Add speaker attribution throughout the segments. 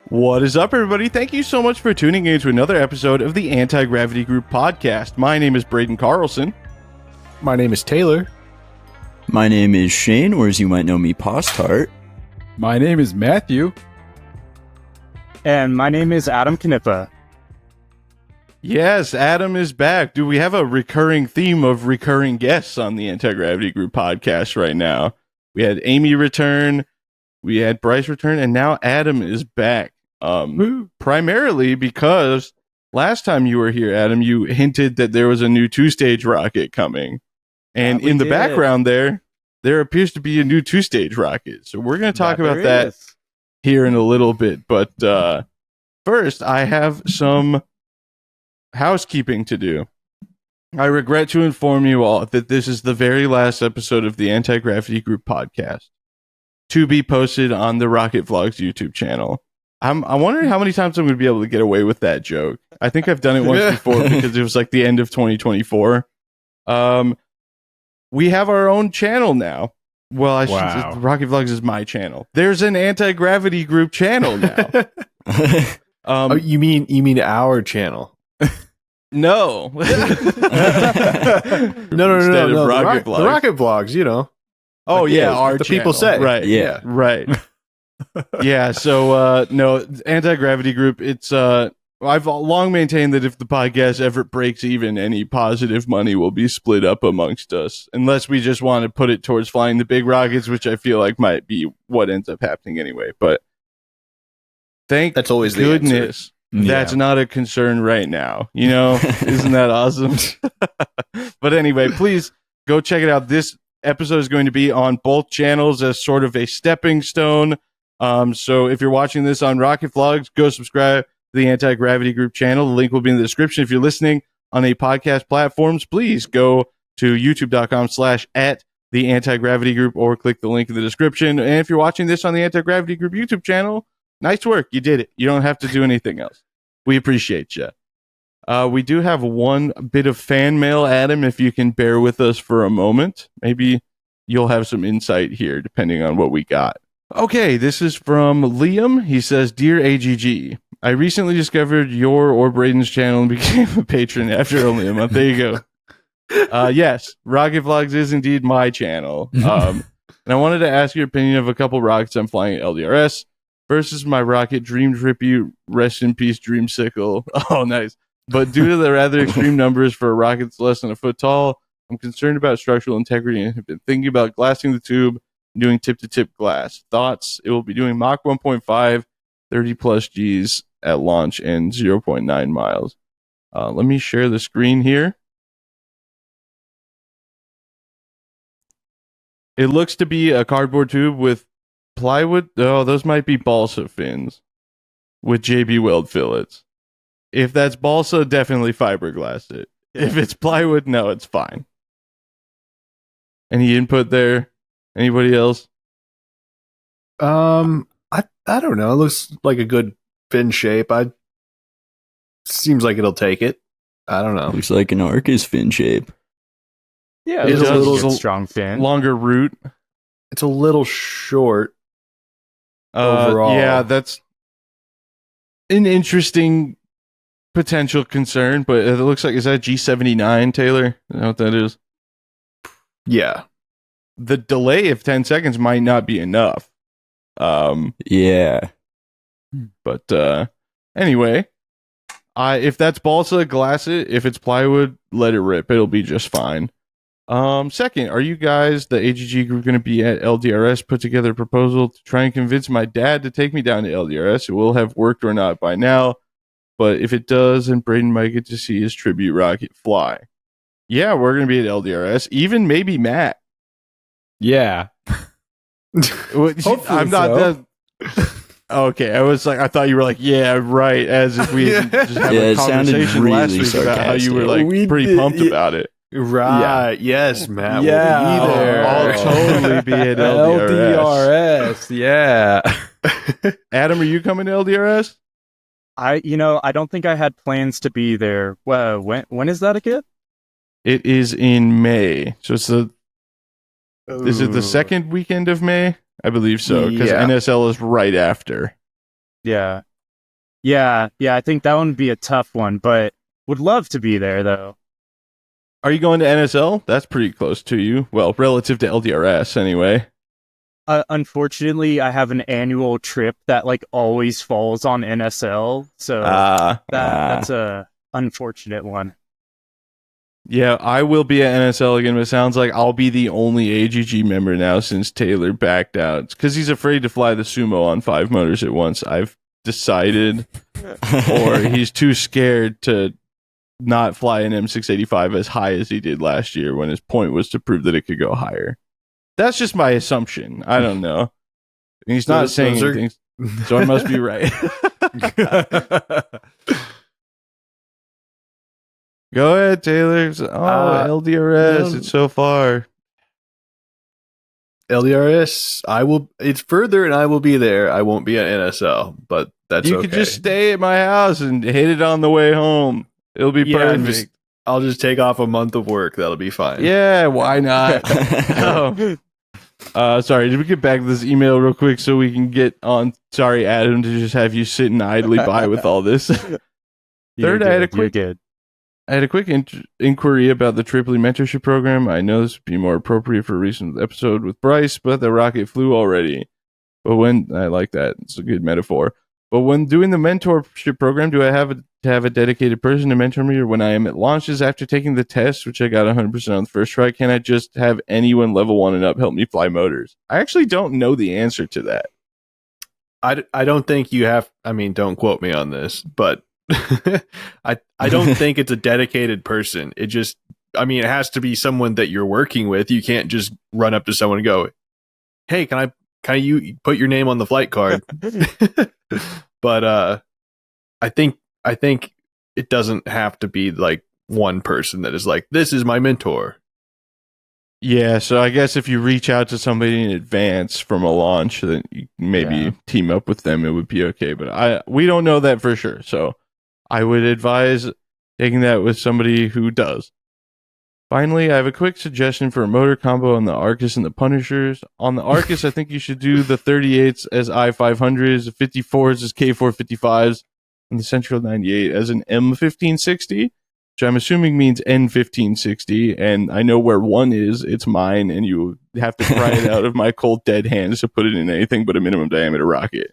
Speaker 1: What is up, everybody? Thank you so much for tuning in to another episode of the Anti-Gravity Group podcast. My name is Braden Carlson.
Speaker 2: My name is Taylor.
Speaker 3: My name is Shane, or as you might know me, Postart.
Speaker 2: My name is Matthew.
Speaker 4: And my name is Adam Knippa.
Speaker 1: Yes, Adam is back. Do we have a recurring theme of recurring guests on the Anti-Gravity Group podcast right now? We had Amy return, we had Bryce return, and now Adam is back. Primarily because last time you were here, Adam, you hinted that there was a new two-stage rocket coming. And in the background there appears to be a new two-stage rocket. So we're going to talk about that here in a little bit. But first, I have some housekeeping to do. I regret to inform you all that this is the very last episode of the Anti-Gravity Group podcast to be posted on the Rocket Vlogs YouTube channel. I'm wondering how many times I'm going to be able to get away with that joke. I think I've done it once before because it was like the end of 2024. We have our own channel now. Well, Rocket Vlogs is my channel. There's an Anti-Gravity Group channel now.
Speaker 2: You mean our channel?
Speaker 1: No.
Speaker 2: No.
Speaker 1: The
Speaker 2: Rocket Vlogs, you know.
Speaker 1: Oh,
Speaker 2: like,
Speaker 1: yeah, our
Speaker 2: the
Speaker 1: channel.
Speaker 2: people say.
Speaker 1: Right,
Speaker 2: yeah.
Speaker 1: Right. Yeah, so, no, Anti-Gravity Group, it's, I've long maintained that if the podcast ever breaks even, any positive money will be split up amongst us, unless we just want to put it towards flying the big rockets, which I feel like might be what ends up happening anyway. But
Speaker 2: That's always the
Speaker 1: goodness that's not a concern right now. You know, isn't that awesome? But anyway, please go check it out. This episode is going to be on both channels as sort of a stepping stone. So if you're watching this on Rocket Vlogs, go subscribe to the Anti-Gravity Group channel. The link will be in the description. If you're listening on a podcast platforms, please go to youtube.com/@the Anti-Gravity Group or click the link in the description. And if you're watching this on the Anti-Gravity Group YouTube channel, nice work. You did it. You don't have to do anything else. We appreciate you. We do have one bit of fan mail, Adam, if you can bear with us for a moment. Maybe you'll have some insight here, depending on what we got. Okay, this is from Liam. He says, "Dear AGG, I recently discovered your or Braden's channel and became a patron after only a month." There you go. Yes, Rocket Vlogs is indeed my channel. And I wanted to ask your opinion of a couple rockets I'm flying at LDRS. First is my rocket Dream Trippy, rest in peace Dreamsicle. Oh, nice. But due to the rather extreme numbers for a rocket that's less than a foot tall, I'm concerned about structural integrity and have been thinking about glassing the tube and doing tip-to-tip glass. Thoughts? It will be doing Mach 1.5, 30 plus Gs at launch and 0.9 miles. Let me share the screen here. It looks to be a cardboard tube with plywood. Oh, those might be balsa fins with JB Weld fillets. If that's balsa, definitely fiberglass it. If it's plywood, no, it's fine. Any input there? Anybody else?
Speaker 2: I don't know. It looks like a good fin shape. Seems like it'll take it. I don't know.
Speaker 3: Looks like an Arcus fin shape.
Speaker 4: Yeah,
Speaker 1: It
Speaker 4: it's a
Speaker 1: does.
Speaker 4: little strong fin.
Speaker 1: Longer root.
Speaker 2: It's a little short overall.
Speaker 1: Yeah, that's an interesting potential concern, but it looks like, is that G79, Taylor? Is that what that is?
Speaker 2: Yeah.
Speaker 1: The delay of 10 seconds might not be enough.
Speaker 3: Yeah.
Speaker 1: But anyway, if that's balsa, glass it. If it's plywood, let it rip. It'll be just fine. Second, are you guys, the AGG group, going to be at LDRS? Put together a proposal to try and convince my dad to take me down to LDRS. It will have worked or not by now, but if it does, then Braden might get to see his tribute rocket fly. Yeah, we're going to be at LDRS. Even maybe Matt.
Speaker 2: Yeah.
Speaker 1: I'm not that. Okay, I thought you were like, yeah, right, as if we just had a conversation last week about how you were like pretty pumped about it.
Speaker 2: Right. Yeah. Yes, Matt.
Speaker 4: Yeah.
Speaker 2: We'll be there.
Speaker 1: I'll totally be at LDRS.
Speaker 4: Yeah.
Speaker 1: Adam, are you coming to LDRS?
Speaker 4: I don't think I had plans to be there. Well, when is that again?
Speaker 1: It is in May. So it's is it the second weekend of May? I believe so, because
Speaker 2: Yeah.
Speaker 1: NSL is right after.
Speaker 4: Yeah. Yeah, I think that one would be a tough one, but would love to be there though.
Speaker 1: Are you going to NSL? That's pretty close to you. Well, relative to LDRS, anyway.
Speaker 4: Unfortunately, I have an annual trip that like always falls on NSL, so that's a unfortunate one.
Speaker 1: Yeah, I will be at NSL again, but it sounds like I'll be the only AGG member now since Taylor backed out. It's because he's afraid to fly the sumo on 5 motors at once, I've decided. Or he's too scared to not fly an M685 as high as he did last year when his point was to prove that it could go higher. That's just my assumption. I don't know. He's not saying anything, so I must be right. Go ahead, Taylor. LDRS, it's so far.
Speaker 2: LDRS, it's further and I will be there. I won't be at NSL, but that's
Speaker 1: You could just stay at my house and hit it on the way home. It'll be perfect.
Speaker 2: I'll just take off a month of work. That'll be fine.
Speaker 1: Yeah, why not? Sorry, did we get back to this email real quick so we can get on? Sorry, Adam, to just have you sitting idly by with all this. Third, I had a quick inquiry about the Tripoli mentorship program. I know this would be more appropriate for a recent episode with Bryce, but the rocket flew already. But I like that. It's a good metaphor. But when doing the mentorship program, do I have to have a dedicated person to mentor me? Or when I am at launches after taking the test, which I got 100% on the first try, can I just have anyone level 1 and up help me fly motors? I actually don't know the answer to that.
Speaker 2: I don't think you have, don't quote me on this, but I don't think it's a dedicated person. It has to be someone that you're working with. You can't just run up to someone and go, "Hey, can you put your name on the flight card?" But I think it doesn't have to be like one person that is like, "This is my mentor."
Speaker 1: Yeah, so I guess if you reach out to somebody in advance from a launch, then you maybe team up with them, it would be okay. But we don't know that for sure, so I would advise taking that with somebody who does. Finally, I have a quick suggestion for a motor combo on the Arcus and the Punishers. On the Arcus, I think you should do the 38s as I-500s, the 54s as K455s, and the Central 98 as an M1560, which I'm assuming means N1560, and I know where one is. It's mine, and you have to pry it out of my cold, dead hands to put it in anything but a minimum diameter rocket.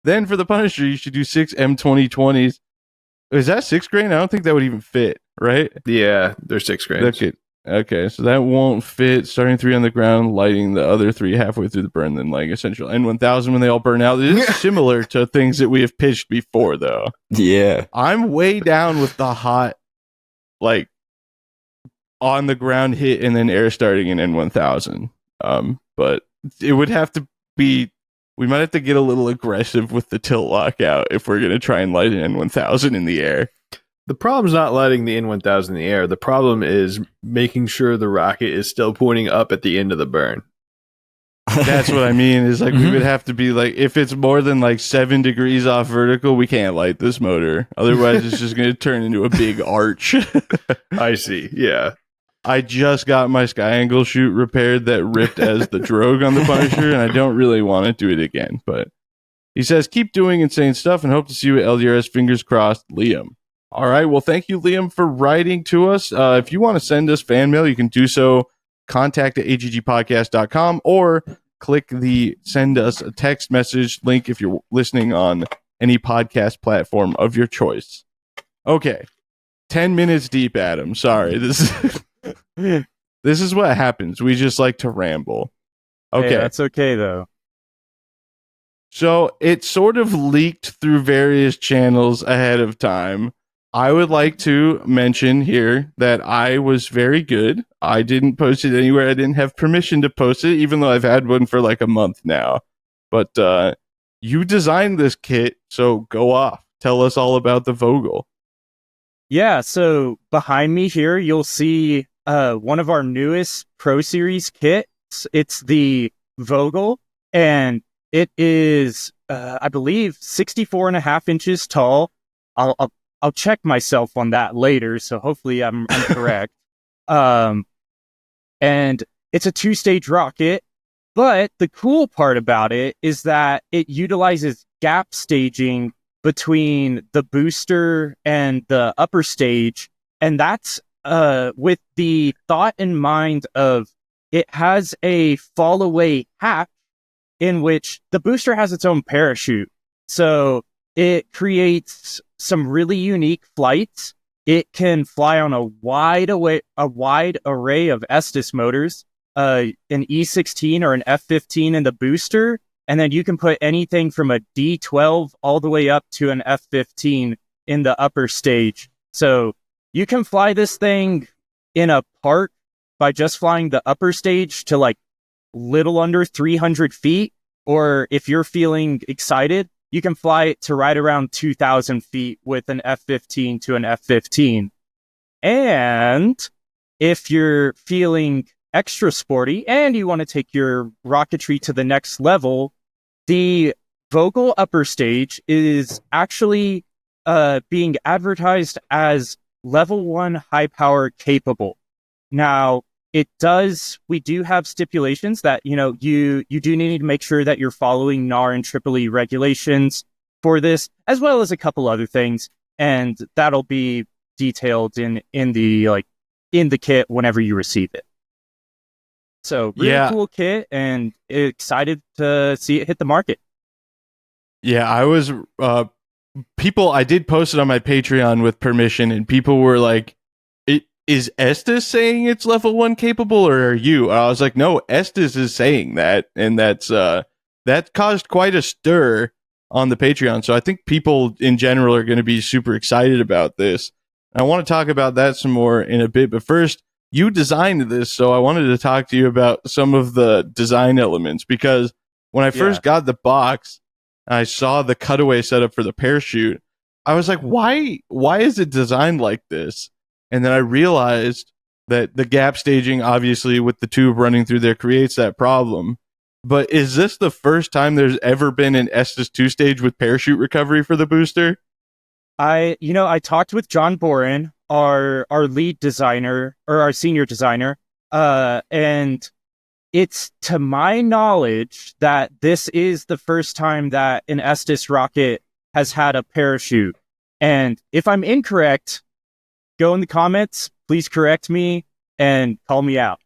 Speaker 1: Then for the Punisher, you should do 6 M2020s. Is that 6 grain? I don't think that would even fit, right?
Speaker 2: Yeah, they're 6 grains.
Speaker 1: Okay, so that won't fit. Starting 3 on the ground, lighting the other 3 halfway through the burn, then like essential N1000 when they all burn out. This is similar to things that we have pitched before, though.
Speaker 3: Yeah.
Speaker 1: I'm way down with the hot, like, on the ground hit and then air starting in N1000. But it would have to be... We might have to get a little aggressive with the tilt lockout if we're going to try and light an N1000 in the air.
Speaker 2: The problem's not lighting the N1000 in the air. The problem is making sure the rocket is still pointing up at the end of the burn.
Speaker 1: That's what I mean, is like we would have to be like, if it's more than like 7 degrees off vertical, we can't light this motor. Otherwise, it's just going to turn into a big arch.
Speaker 2: I see, yeah.
Speaker 1: I just got my sky angle chute repaired that ripped as the drogue on the Punisher, and I don't really want to do it again. But he says, keep doing insane stuff and hope to see you at LDRS. Fingers crossed, Liam. All right. Well, thank you, Liam, for writing to us. If you want to send us fan mail, you can do so. Contact at aggpodcast.com or click the send us a text message link if you're listening on any podcast platform of your choice. Okay. 10 minutes deep, Adam. Sorry. This is what happens. We just like to ramble. Okay.
Speaker 4: Hey, that's okay, though.
Speaker 1: So it sort of leaked through various channels ahead of time. I would like to mention here that I was very good. I didn't post it anywhere. I didn't have permission to post it, even though I've had one for like a month now. But you designed this kit, so go off. Tell us all about the Vogel.
Speaker 4: Yeah, so behind me here, you'll see one of our newest Pro Series kits. It's the Vogel, and it is, I believe, 64.5 inches tall. I'll check myself on that later, so hopefully I'm correct. And it's a 2-stage rocket, but the cool part about it is that it utilizes gap staging between the booster and the upper stage, and that's with the thought in mind of it has a fall away hatch in which the booster has its own parachute. So it creates some really unique flights. It can fly on a wide array of Estes motors, an E16 or an F15 in the booster, and then you can put anything from a D12 all the way up to an F15 in the upper stage. So you can fly this thing in a park by just flying the upper stage to like little under 300 feet. Or if you're feeling excited, you can fly it to right around 2,000 feet with an F-15 to an F-15. And if you're feeling extra sporty and you want to take your rocketry to the next level, the Vogel upper stage is actually being advertised as level 1 high power capable. Now, we do have stipulations that, you do need to make sure that you're following NAR and EEE regulations for this, as well as a couple other things. And that'll be detailed in the kit whenever you receive it. So really cool kit, and excited to see it hit the market.
Speaker 1: Yeah, I was, I did post it on my Patreon with permission, and people were like, is Estes saying it's level 1 capable, or are you? I was like, no, Estes is saying that, and that caused quite a stir on the Patreon. So I think people in general are going to be super excited about this. I want to talk about that some more in a bit, but first, you designed this, so I wanted to talk to you about some of the design elements, because when I first got the box, I saw the cutaway setup for the parachute. I was like, why is it designed like this? And then I realized that the gap staging, obviously, with the tube running through there, creates that problem. But is this the first time there's ever been an Estes 2-stage with parachute recovery for the booster?
Speaker 4: I talked with John Boren, our lead designer, or our senior designer, and it's to my knowledge that this is the first time that an Estes rocket has had a parachute. And if I'm incorrect, go in the comments, please correct me and call me out.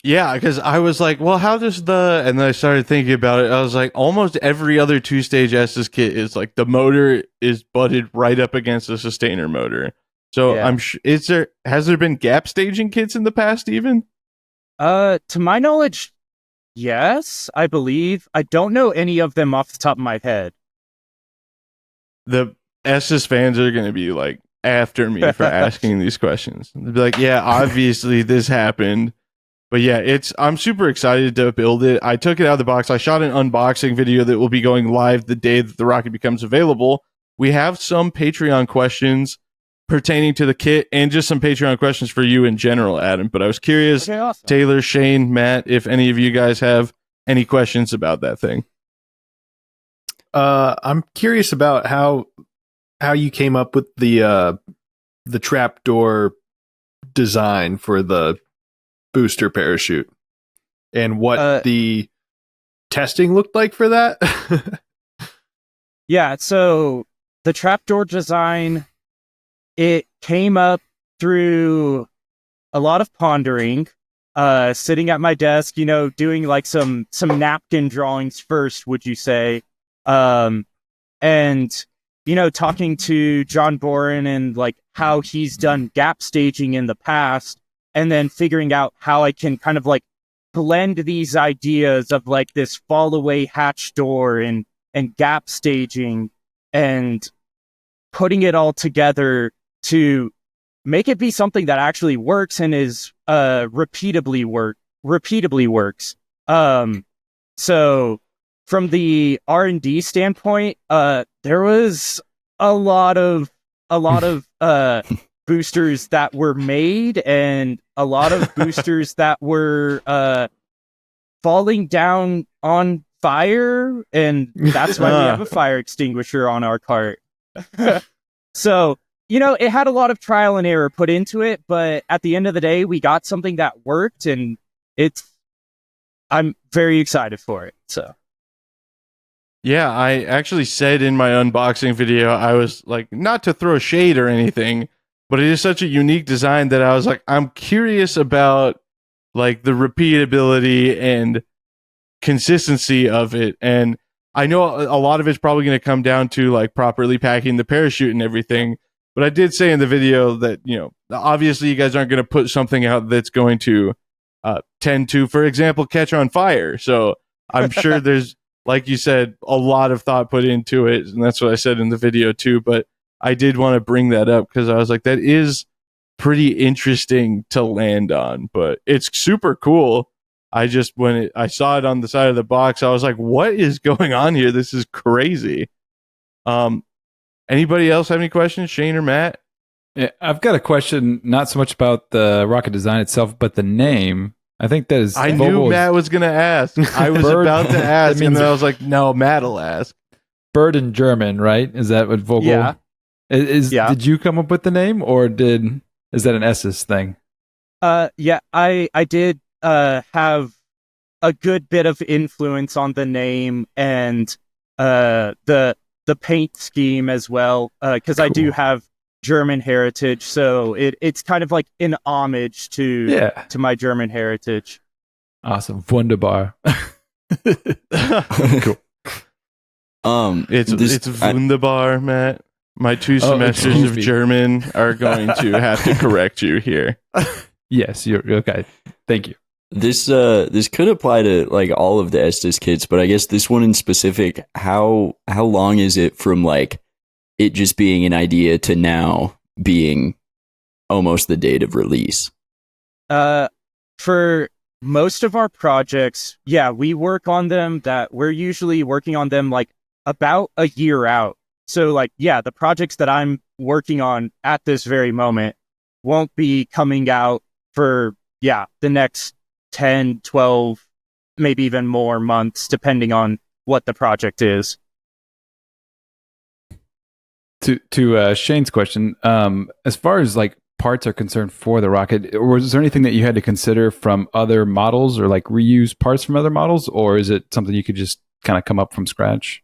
Speaker 1: Yeah, because I was like, well, how does and then I started thinking about it. I was like, almost every other 2-stage Estes kit is like the motor is butted right up against the sustainer motor. So I'm has there been gap staging kits in the past even?
Speaker 4: To my knowledge, yes, I believe. I don't know any of them off the top of my head.
Speaker 1: The Estes fans are going to be like after me for asking these questions. They'll be like, yeah, obviously this happened. But yeah, I'm super excited to build it. I took it out of the box. I shot an unboxing video that will be going live the day that the rocket becomes available. We have some Patreon questions pertaining to the kit and just some Patreon questions for you in general, Adam. But I was curious, okay, awesome. Taylor, Shane, Matt, if any of you guys have any questions about that thing.
Speaker 2: I'm curious about how you came up with the trapdoor design for the booster parachute, and what the testing looked like for that.
Speaker 4: Yeah, so the trapdoor design, it came up through a lot of pondering, sitting at my desk, doing like some napkin drawings first, would you say? And talking to John Boren and like how he's done gap staging in the past, and then figuring out how I can kind of like blend these ideas of like this fall away hatch door and gap staging and putting it all together to make it be something that actually works and is repeatably works. So from the R&D standpoint, there was a lot of boosters that were made and a lot of boosters that were falling down on fire, and that's why we have a fire extinguisher on our cart. So, it had a lot of trial and error put into it, but at the end of the day, we got something that worked, and I'm very excited for it. So
Speaker 1: Yeah, I actually said in my unboxing video, I was like, not to throw shade or anything, but it is such a unique design that I was like, I'm curious about like the repeatability and consistency of it. And I know a lot of it's probably going to come down to like properly packing the parachute and everything. But I did say in the video that, obviously you guys aren't going to put something out that's going to tend to, for example, catch on fire. So I'm sure there's, like you said, a lot of thought put into it. And that's what I said in the video too. But I did want to bring that up because I was like, that is pretty interesting to land on, but it's super cool. I just, I saw it on the side of the box, I was like, what is going on here? This is crazy. Anybody else have any questions, Shane or Matt?
Speaker 5: Yeah, I've got a question, not so much about the rocket design itself, but the name. I think that is.
Speaker 1: I knew Matt was going to ask. I was about to ask, and then I was like, no, Matt'll ask.
Speaker 5: Bird in German, right? Is that what Vogel?
Speaker 4: Yeah.
Speaker 5: Yeah. Did you come up with the name, or is that an Estes thing?
Speaker 4: Yeah, I did have a good bit of influence on the name and the paint scheme as well, because cool. I do have German heritage, so it's kind of like an homage to my German heritage.
Speaker 5: Awesome, wunderbar. Cool.
Speaker 1: It's wunderbar, Matt. My 2 semesters of German are going to have to correct you here.
Speaker 5: Yes, you're okay. Thank you.
Speaker 3: This could apply to like all of the Estes kits, but I guess this one in specific, how long is it from like it just being an idea to now being almost the date of release?
Speaker 4: For most of our projects, we work on them we're usually working on them like about a year out. So like, the projects that I'm working on at this very moment won't be coming out for, the next 10, 12, maybe even more months, depending on what the project is.
Speaker 5: To Shane's question, as far as like parts are concerned for the rocket, was there anything that you had to consider from other models or like reuse parts from other models, or is it something you could just kind of come up from scratch?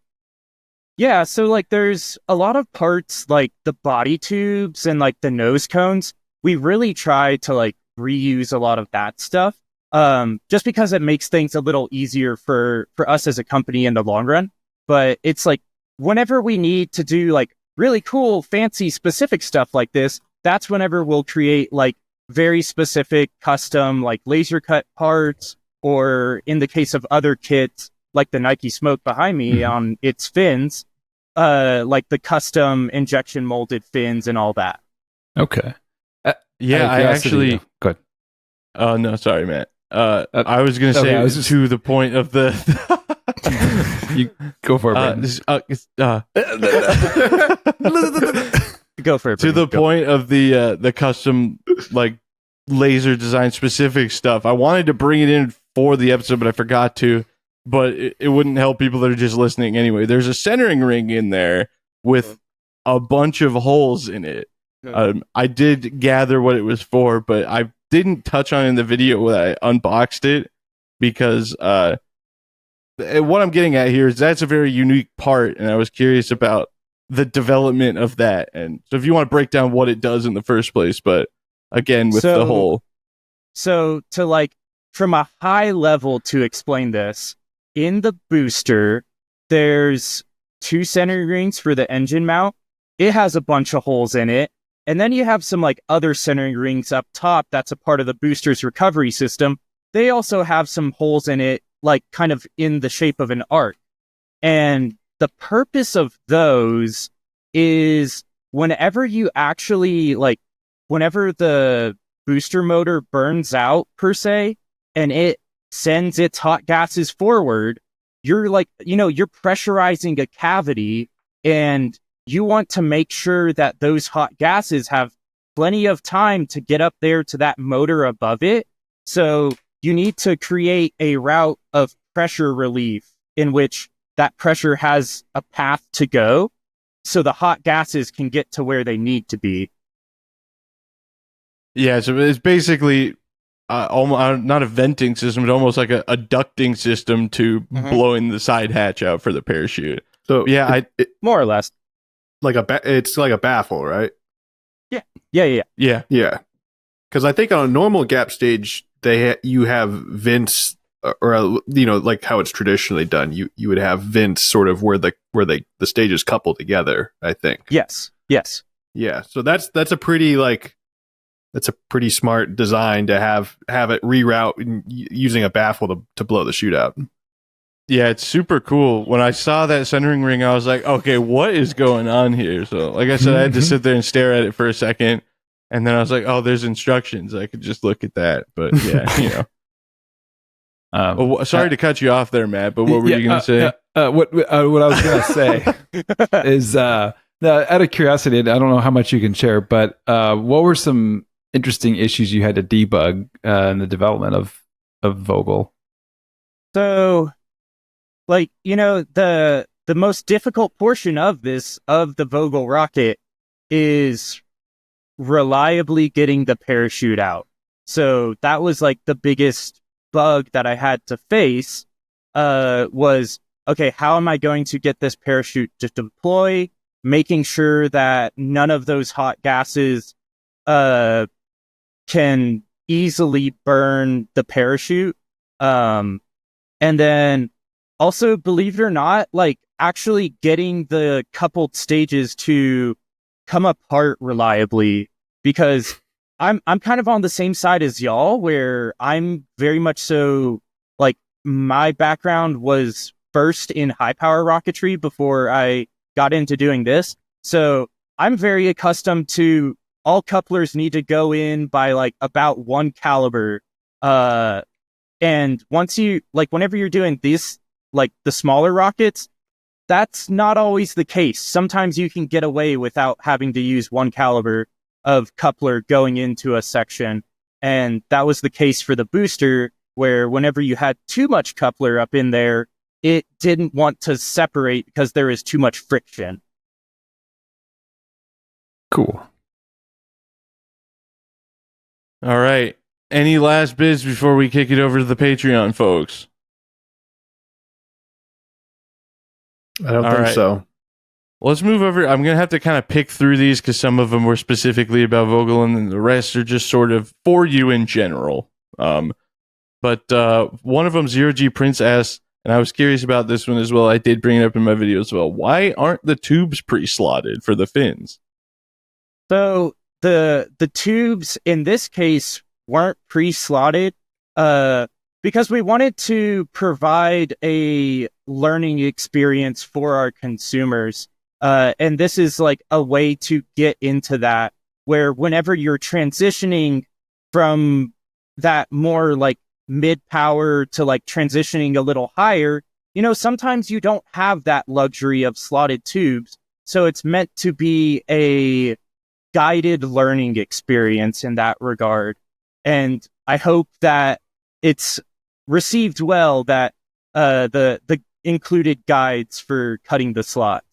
Speaker 4: Yeah, so like there's a lot of parts like the body tubes and like the nose cones. We really try to like reuse a lot of that stuff, just because it makes things a little easier for us as a company in the long run. But it's like whenever we need to do like really cool, fancy, specific stuff like this, that's whenever we'll create like very specific custom like laser cut parts, or in the case of other kits, like the Nike Smoke behind me on its fins, like the custom injection molded fins and all that.
Speaker 5: Okay.
Speaker 1: I actually...
Speaker 5: Go ahead.
Speaker 1: Oh, no, sorry, Matt. I was going to say, to the point of the...
Speaker 5: You go for it,
Speaker 4: Go for it.
Speaker 1: To the point of the custom, like, laser design specific stuff. I wanted to bring it in for the episode, but I forgot to. But it wouldn't help people that are just listening anyway. There's a centering ring in there with a bunch of holes in it. I did gather what it was for, but I didn't touch on it in the video when I unboxed it, because what I'm getting at here is that's a very unique part, and I was curious about the development of that. And so if you want to break down what it does in the first place, but again, with the whole...
Speaker 4: So to like, from a high level to explain this, in the booster, there's 2 centering rings for the engine mount. It has a bunch of holes in it. And then you have some like other centering rings up top that's a part of the booster's recovery system. They also have some holes in it, like kind of in the shape of an arc. And the purpose of those is whenever you actually like, whenever the booster motor burns out per se, and it sends its hot gases forward, you're like, you're pressurizing a cavity, and you want to make sure that those hot gases have plenty of time to get up there to that motor above it. So you need to create a route of pressure relief in which that pressure has a path to go, so the hot gases can get to where they need to be.
Speaker 1: Yeah, so it's basically almost not a venting system, but almost like a ducting system to blowing the side hatch out for the parachute.
Speaker 2: So
Speaker 1: yeah,
Speaker 4: More or less.
Speaker 2: it's like a baffle, right?
Speaker 4: Yeah.
Speaker 2: Yeah. Because I think on a normal gap stage, you have vents, or like how it's traditionally done. You would have vents sort of where the stages couple together. I think.
Speaker 4: Yes.
Speaker 2: Yeah. So that's a pretty smart design to have it reroute using a baffle to blow the chute out.
Speaker 1: Yeah, it's super cool. When I saw that centering ring, I was like, okay, what is going on here? So, like I said, I had to sit there and stare at it for a second. And then I was like, oh, there's instructions. I could just look at that. But yeah, sorry to cut you off there, Matt, but what were you going to say?
Speaker 5: What I was going to say is, out of curiosity, I don't know how much you can share, but what were some interesting issues you had to debug in the development of Vogel?
Speaker 4: So, the most difficult portion of the Vogel rocket is reliably getting the parachute out. So that was like the biggest bug that I had to face, was, okay, how am I going to get this parachute to deploy, making sure that none of those hot gases can easily burn the parachute. And then also, believe it or not, like actually getting the coupled stages to come apart reliably, because I'm kind of on the same side as y'all, where I'm very much so, like, my background was first in high power rocketry before I got into doing this. So I'm very accustomed to all couplers need to go in by like about 1 caliber. And whenever you're doing these, like the smaller rockets, that's not always the case. Sometimes you can get away without having to use 1 caliber of coupler going into a section. And that was the case for the booster, where whenever you had too much coupler up in there, it didn't want to separate because there is too much friction.
Speaker 5: Cool.
Speaker 1: All right. Any last bits before we kick it over to the Patreon, folks?
Speaker 2: I don't think so.
Speaker 1: Let's move over. I'm going to have to kind of pick through these because some of them were specifically about Vogel and then the rest are just sort of for you in general. But one of them, Zero G Prince asks, and I was curious about this one as well. I did bring it up in my video as well. Why aren't the tubes pre-slotted for the fins?
Speaker 4: So the tubes in this case weren't pre-slotted because we wanted to provide a learning experience for our consumers. And this is like a way to get into that, where whenever you're transitioning from that more like mid-power to like transitioning a little higher, sometimes you don't have that luxury of slotted tubes. So it's meant to be a guided learning experience in that regard. And I hope that it's received well, that the included guides for cutting the slots.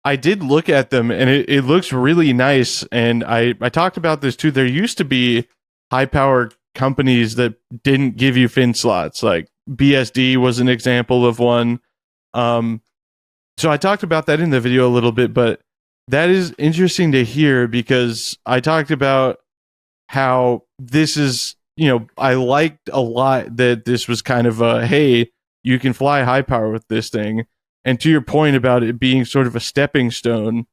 Speaker 1: I did look at them and it looks really nice. And I talked about this too. There used to be high power companies that didn't give you fin slots. Like BSD was an example of one. So I talked about that in the video a little bit, but that is interesting to hear because I talked about how this is, I liked a lot that this was kind of a, hey, you can fly high power with this thing. And to your point about it being sort of a stepping stone,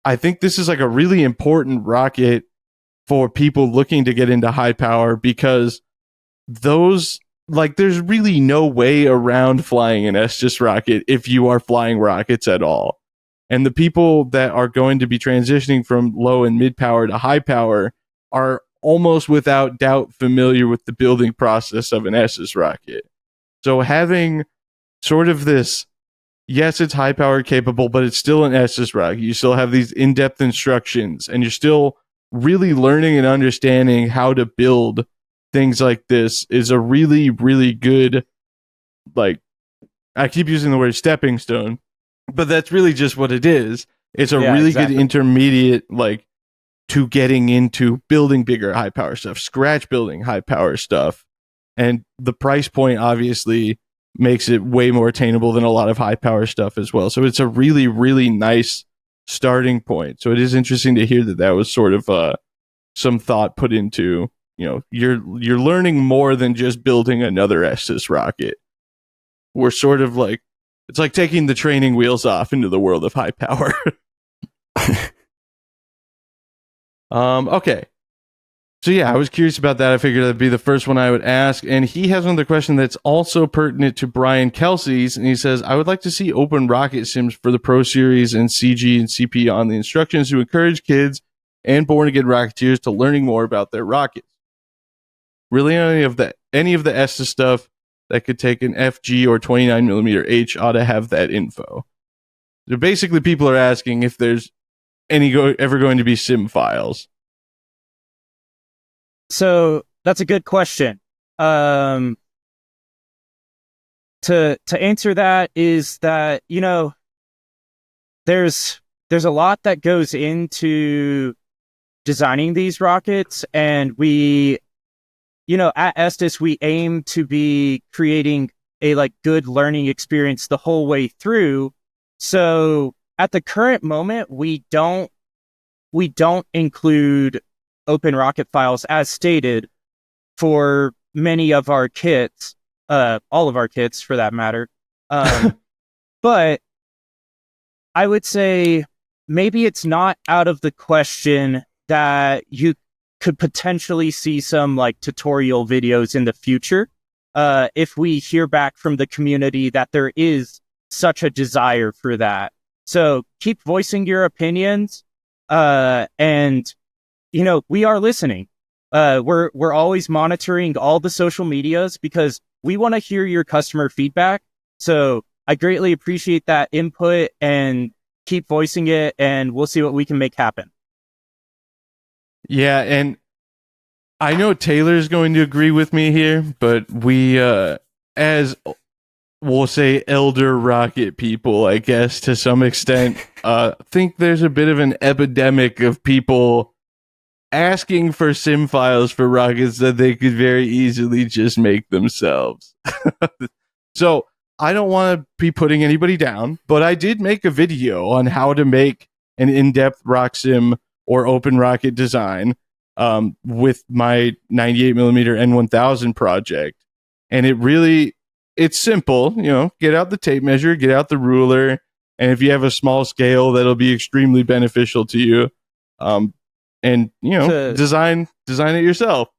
Speaker 1: I think this is like a really important rocket for people looking to get into high power, because there's really no way around flying an Estes rocket if you are flying rockets at all. And the people that are going to be transitioning from low and mid power to high power are almost without doubt familiar with the building process of an Estes rocket. So having sort of this, yes, it's high power capable, but it's still an Estes rocket. You still have these in-depth instructions, and you're still really learning and understanding how to build things like this is a really, really good, like, I keep using the word stepping stone, but that's really just what it is. It's a really good intermediate, like, to getting into building bigger high power stuff, scratch building high power stuff. And the price point obviously makes it way more attainable than a lot of high power stuff as well. So it's a really, really nice starting point. So it is interesting to hear that that was sort of some thought put into, you know, you're learning more than just building another Estes rocket. We're sort of like, it's like taking the training wheels off into the world of high power. Okay. So yeah, I was curious about that. I figured that'd be the first one I would ask. And he has another question that's also pertinent to Brian Kelsey's. And he says, I would like to see open rocket sims for the Pro Series and CG and CP on the instructions to encourage kids and born-again Rocketeers to learning more about their rockets. Really, any of the Estes stuff that could take an FG or 29mm H ought to have that info. So basically, people are asking if there's ever going to be sim files.
Speaker 4: So that's a good question. To answer that is that, you know, there's a lot that goes into designing these rockets, and we, you know, at Estes, we aim to be creating a like good learning experience the whole way through. So at the current moment, we don't include open rocket files as stated for many of our kits, all of our kits for that matter. But I would say maybe it's not out of the question that you could potentially see some like tutorial videos in the future, if we hear back from the community that there is such a desire for that. So keep voicing your opinions, and you know, we are listening. We're always monitoring all the social medias because we want to hear your customer feedback. So I greatly appreciate that input, and keep voicing it, and we'll see what we can make happen.
Speaker 1: Yeah, and I know Taylor's going to agree with me here, but we, as we'll say elder rocket people, I guess, to some extent, think there's a bit of an epidemic of people asking for sim files for rockets that they could very easily just make themselves. So I don't want to be putting anybody down, but I did make a video on how to make an in-depth rock sim or open rocket design with my 98mm N1000 project. And it's simple, you know, get out the tape measure, get out the ruler, and if you have a small scale, that'll be extremely beneficial to you. And, you know, design it yourself.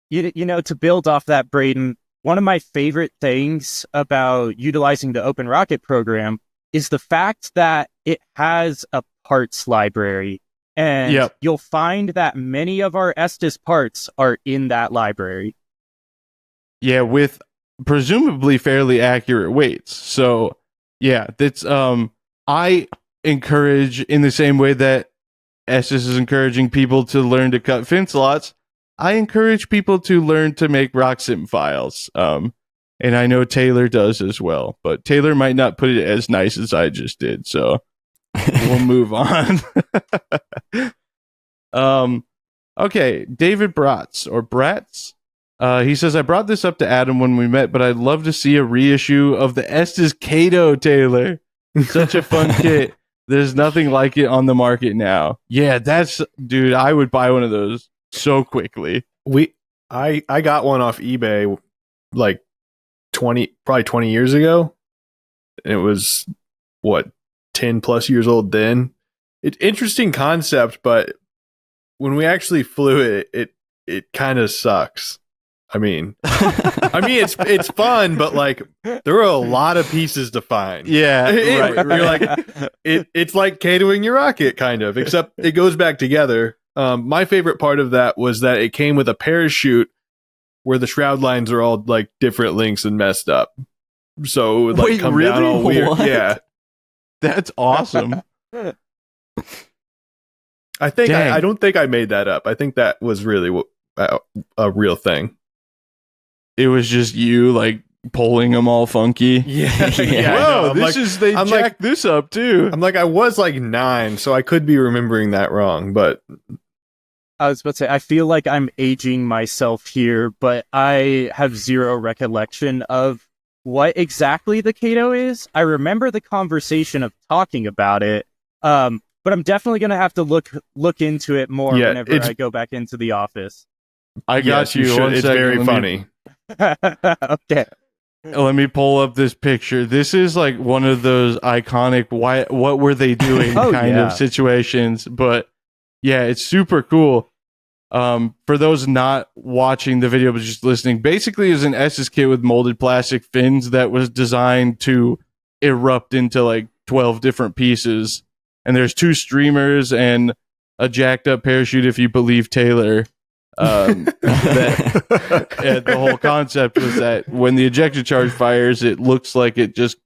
Speaker 4: You know, to build off that, Braden, one of my favorite things about utilizing the Open Rocket program is the fact that it has a parts library. And you'll find that many of our Estes parts are in that library.
Speaker 1: Yeah, with presumably fairly accurate weights. So, yeah, that's I encourage, in the same way that Estes is encouraging people to learn to cut fin slots, I encourage people to learn to make rock sim files. And I know Taylor does as well, but Taylor might not put it as nice as I just did. So we'll move on. Okay, David Bratz. He says, I brought this up to Adam when we met, but I'd love to see a reissue of the Estes Kato, Taylor. Such a fun kit. There's nothing like it on the market now. Yeah, dude, I would buy one of those so quickly.
Speaker 2: I got one off eBay like 20 years ago. And it was 10 plus years old then. It's interesting concept, but when we actually flew it kind of sucks. I mean, it's fun, but like there are a lot of pieces to find.
Speaker 1: Yeah, right.
Speaker 2: You're like, it's like catoing your rocket, kind of, except it goes back together. My favorite part of that was that it came with a parachute where the shroud lines are all like different lengths and messed up, so it would like come down all weird.
Speaker 3: What?
Speaker 2: Yeah,
Speaker 1: that's awesome.
Speaker 2: I don't think I made that up. I think that was really a real thing.
Speaker 1: It was just you like pulling them all funky.
Speaker 2: Yeah.
Speaker 1: Whoa, they jacked this up too.
Speaker 2: I'm like, I was like 9, so I could be remembering that wrong, but
Speaker 4: I was about to say, I feel like I'm aging myself here, but I have zero recollection of what exactly the Kato is. I remember the conversation of talking about it, but I'm definitely going to have to look into it more whenever I go back into the office.
Speaker 1: I got you.
Speaker 2: should. It's very funny.
Speaker 4: Okay.
Speaker 1: Let me pull up this picture. This is like one of those iconic what were they doing of situations, but yeah, it's super cool. For those not watching the video but just listening, basically is an Estes kit with molded plastic fins that was designed to erupt into like 12 different pieces. And there's 2 streamers and a jacked up parachute if you believe Taylor. The whole concept was that when the ejector charge fires, it looks like it just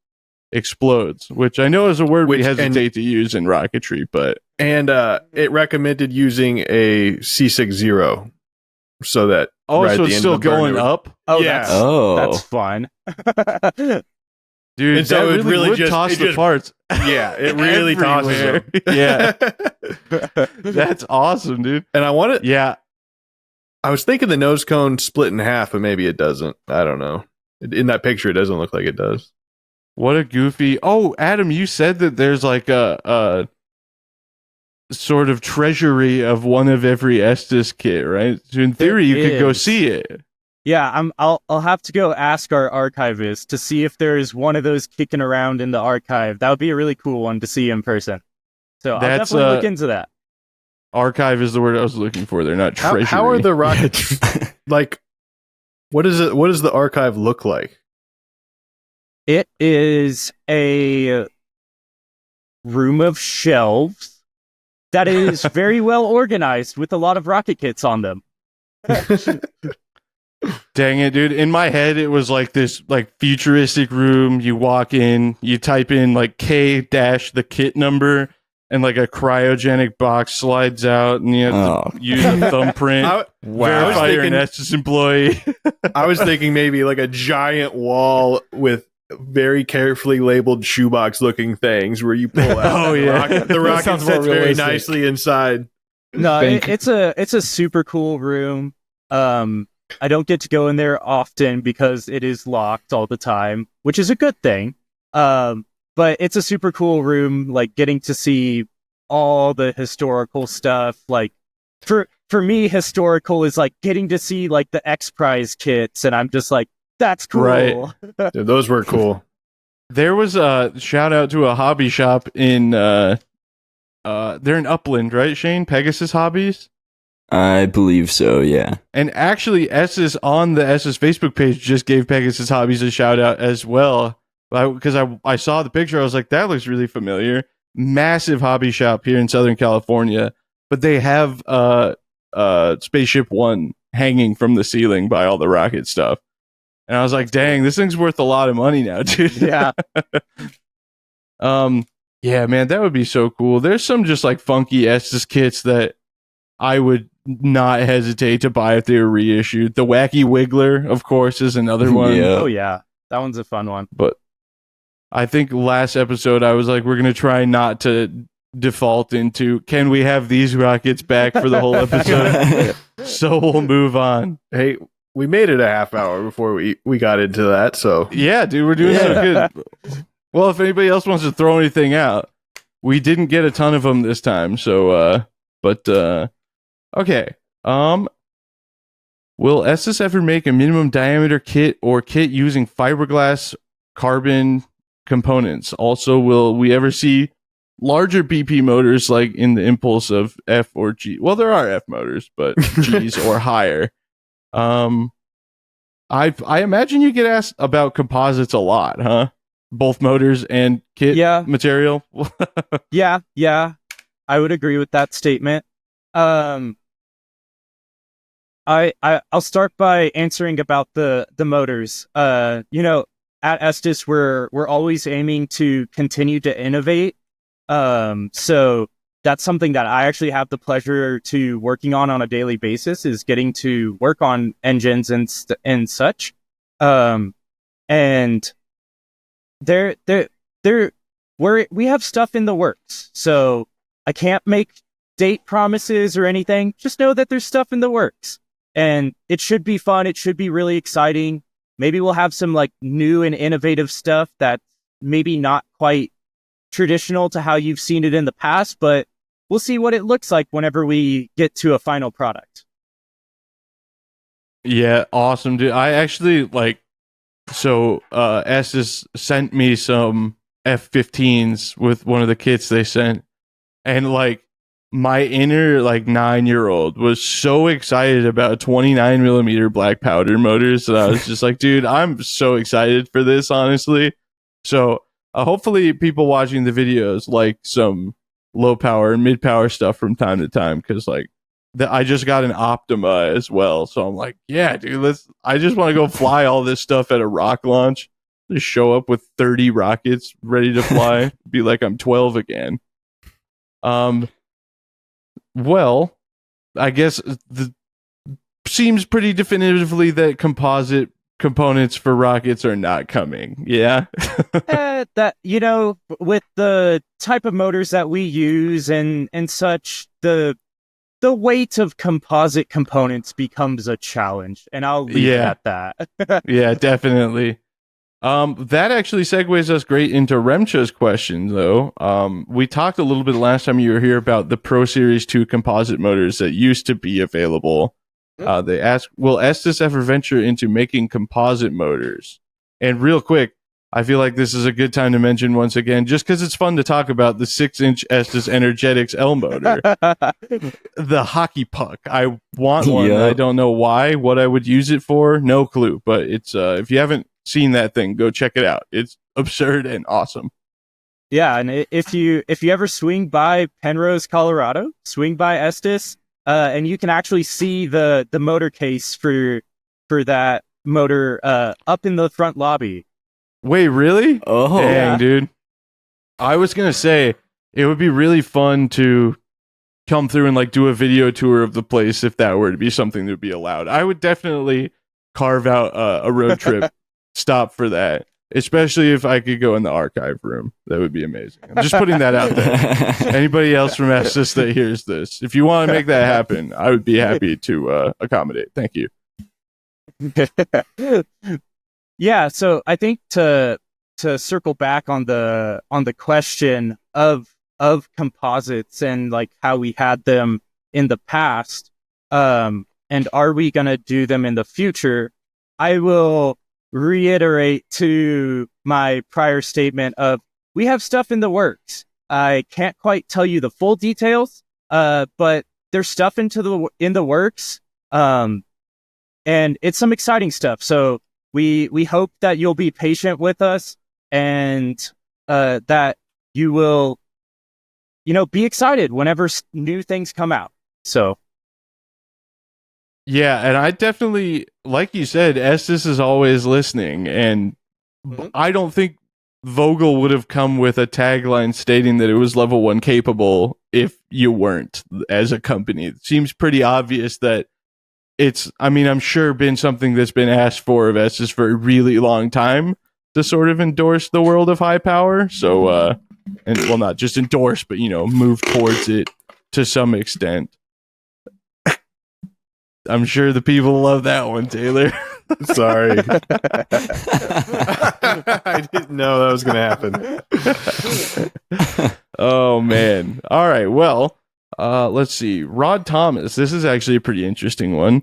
Speaker 1: explodes, which I know is a word we hesitate to use in rocketry, but
Speaker 2: it recommended using a C60 so that
Speaker 1: so
Speaker 2: at the
Speaker 1: it's
Speaker 2: end
Speaker 1: still
Speaker 2: of the burn,
Speaker 1: going up.
Speaker 4: That's fun.
Speaker 1: Dude,
Speaker 2: and so
Speaker 1: that
Speaker 2: it really
Speaker 1: would
Speaker 2: just
Speaker 1: toss the parts.
Speaker 2: Yeah, it really tosses them.
Speaker 1: Yeah, that's awesome, dude.
Speaker 2: And I want it.
Speaker 1: Yeah,
Speaker 2: I was thinking the nose cone split in half, but maybe it doesn't. I don't know. In that picture, it doesn't look like it does.
Speaker 1: What a goofy. Oh, Adam, you said that there's like a sort of treasury of one of every Estes kit, right? So in theory, you could go see it.
Speaker 4: Yeah, I'll have to go ask our archivist to see if there's one of those kicking around in the archive. That would be a really cool one to see in person. So I'll definitely look into that.
Speaker 1: Archive is the word I was looking for. They're not treasury.
Speaker 2: How are the rockets like? What is it? What does the archive look like?
Speaker 4: It is a room of shelves that is very well organized with a lot of rocket kits on them.
Speaker 1: Dang it, dude. In my head, it was like this like futuristic room. You walk in, you type in like K- the kit number, and like a cryogenic box slides out, and you have to use a thumbprint. Verify you're an Estes employee.
Speaker 2: I was thinking maybe like a giant wall with very carefully labeled shoebox looking things where you pull out the rocket sits very nicely inside.
Speaker 4: No, it's a super cool room. I don't get to go in there often because it is locked all the time, which is a good thing. But it's a super cool room, like getting to see all the historical stuff. Like for me, historical is like getting to see like the X Prize kits, and I'm just like, that's cool.
Speaker 1: Right.
Speaker 2: Dude, those were cool.
Speaker 1: There was a shout out to a hobby shop in they're in Upland, right, Shane? Pegasus Hobbies?
Speaker 3: I believe so, yeah.
Speaker 1: And actually, Estes on the Estes Facebook page just gave Pegasus Hobbies a shout out as well. Because I saw the picture, I was like, that looks really familiar. Massive hobby shop here in Southern California, but they have Spaceship One hanging from the ceiling by all the rocket stuff. And I was like, dang, this thing's worth a lot of money now, dude.
Speaker 4: Yeah.
Speaker 1: Yeah, man, that would be so cool. There's some just like funky Estes kits that I would not hesitate to buy if they were reissued. The Wacky Wiggler, of course, is another one.
Speaker 3: Yeah.
Speaker 4: Oh yeah, that one's a fun one.
Speaker 1: But I think last episode I was like, we're gonna try not to default into can we have these rockets back for the whole episode? So we'll move on.
Speaker 2: Hey, we made it a half hour before we got into that. So
Speaker 1: yeah, dude, we're doing so good. Well, if anybody else wants to throw anything out, we didn't get a ton of them this time. So, okay. Will Estes ever make a minimum diameter kit or kit using fiberglass carbon components? Also, will we ever see larger BP motors like in the impulse of F or G? Well, there are F motors, but G's or higher. I imagine you get asked about composites a lot, huh? Both motors and kit material.
Speaker 4: Yeah, I would agree with that statement. I'll start by answering about the motors. At Estes we're always aiming to continue to innovate. So that's something that I actually have the pleasure to working on a daily basis, is getting to work on engines and such. And we have stuff in the works. So I can't make date promises or anything. Just know that there's stuff in the works, and it should be fun. It should be really exciting. Maybe we'll have some like new and innovative stuff that's maybe not quite traditional to how you've seen it in the past, but we'll see what it looks like whenever we get to a final product.
Speaker 1: Yeah, awesome, dude. I actually Estes sent me some F-15s with one of the kits they sent, and like my inner like 9-year-old was so excited about 29 millimeter black powder motors that I was just like, dude, I'm so excited for this, honestly. So hopefully people watching the videos like some low power and mid power stuff from time to time, because like I just got an Optima as well, so I'm like, yeah, dude, I just want to go fly all this stuff at a rock launch. Just show up with 30 rockets ready to fly, be like I'm 12 again. Well, I guess seems pretty definitively that composite components for rockets are not coming. Yeah.
Speaker 4: That, with the type of motors that we use and such, the weight of composite components becomes a challenge, and I'll leave it at that.
Speaker 1: Yeah, definitely. That actually segues us great into Remcha's question, though. We talked a little bit last time you were here about the Pro Series 2 composite motors that used to be available. They asked, will Estes ever venture into making composite motors? And real quick, I feel like this is a good time to mention once again, just because it's fun to talk about the 6-inch Estes Energetics L motor. The hockey puck. I want one. Yep. I don't know why, what I would use it for. No clue. But it's if you haven't seen that thing, go check it out. It's absurd and awesome.
Speaker 4: Yeah, and if you ever swing by Penrose, Colorado, swing by Estes, and you can actually see the motor case for that motor up in the front lobby.
Speaker 1: Wait, really?
Speaker 3: Oh,
Speaker 1: dang,
Speaker 4: yeah.
Speaker 1: Dude. I was gonna say it would be really fun to come through and like do a video tour of the place if that were to be something that would be allowed. I would definitely carve out a road trip stop for that, especially if I could go in the archive room. That would be amazing. I'm just putting that out there. Anybody else from Estes that hears this, if you want to make that happen, I would be happy to accommodate. Thank you.
Speaker 4: Yeah, so I think to circle back on the question of composites and like how we had them in the past, and are we gonna do them in the future? I will reiterate to my prior statement of we have stuff in the works. I can't quite tell you the full details, but there's stuff in the works, and it's some exciting stuff. So we hope that you'll be patient with us, and that you will, be excited whenever new things come out. So.
Speaker 1: Yeah, and I definitely, like you said, Estes is always listening, and I don't think Vogel would have come with a tagline stating that it was level 1 capable if you weren't as a company. It seems pretty obvious that it's, I'm sure been something that's been asked for of Estes for a really long time to sort of endorse the world of high power. So, and well, not just endorse, but, move towards it to some extent. I'm sure the people love that one, Taylor.
Speaker 2: Sorry. I didn't know that was going to happen.
Speaker 1: Oh, man. All right. Well, let's see. Rod Thomas. This is actually a pretty interesting one.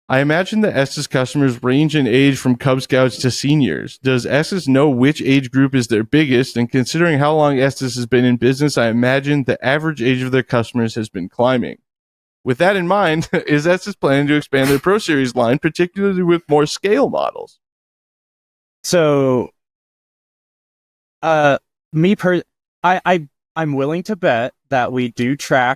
Speaker 1: I imagine the Estes customers range in age from Cub Scouts to seniors. Does Estes know which age group is their biggest? And considering how long Estes has been in business, I imagine the average age of their customers has been climbing. With that in mind, is Estes planning to expand their Pro Series line, particularly with more scale models?
Speaker 4: So, I'm willing to bet that we do try